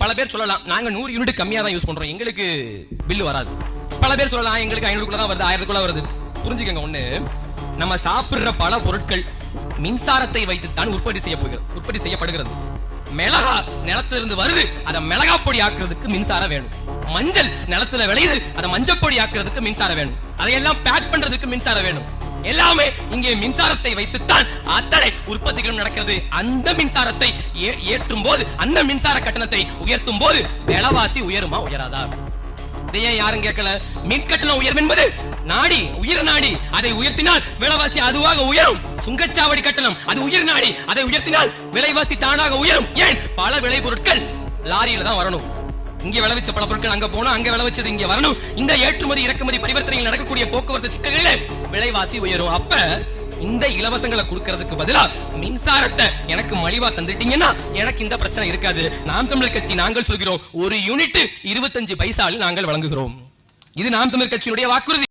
பல பேர் சொல்லலாம் நாங்க 100 யூனிட் கம்மியா தான் யூஸ் பண்றோம், எங்களுக்கு பில்லு வராது. பல பேர் சொல்லலாம் எங்களுக்கு 500 தான் வருது, 1000 வருது. புரிஞ்சுக்கங்க, ஒண்ணு நம்ம சாப்பிடுற பல பொருட்கள் மின்சாரத்தை வைத்துத்தான் உற்பத்தி செய்யப்படுகிறது. மிளகா நிலத்திலிருந்து வருது, அதை மிளகா பொடி ஆக்குறதுக்கு மின்சாரம் வேணும். மஞ்சள் நிலத்துல விளையுது, அதை மஞ்சள் பொடி ஆக்குறதுக்கு மின்சாரம் வேணும். அதையெல்லாம் பேக் பண்றதுக்கு மின்சாரம் வேணும். எல்லாமே இங்கே மின்சாரத்தை வைத்துத்தான் அத்தனை உற்பத்திகளும் நடக்கிறது. அந்த மின்சாரத்தை ஏற்றும் போது, அந்த மின்சார கட்டணத்தை உயர்த்தும் போது விலைவாசி உயருமா உயராதா? இதையே யாரும் கேட்கல. மின் கட்டணம் உயரும் என்பது நாடி, உயிர் நாடி. அதை உயர்த்தினால் விலைவாசி அதுவாக உயரும். சுங்கச்சாவடி கட்டணம் அது உயிர் நாடி, அதை உயர்த்தினால் விலைவாசி தானாக உயரும். ஏன்? பல விளை பொருட்கள் லாரியில தான் வரணும். இங்க விளைவிச்ச பல பொருட்கள் அங்க போனா, அங்க விளைவிச்சது இங்க வரணும். இந்த ஏற்றுமதி இறக்குமதி பரிவர்த்தனையில் நடக்கக்கூடிய போக்குவரத்து சிக்கல்களே விலைவாசி உயரும். அப்ப இந்த இலவசங்களை கொடுக்கிறதுக்கு பதிலா மின்சாரத்தை எனக்கு மலிவா தந்துட்டீங்கன்னா எனக்கு இந்த பிரச்சனை இருக்காது. நாம் தமிழர் கட்சி நாங்கள் சொல்கிறோம், ஒரு யூனிட் 25 பைசாவில் நாங்கள் வழங்குகிறோம். இது நாம் தமிழர் கட்சியினுடைய வாக்குறுதி.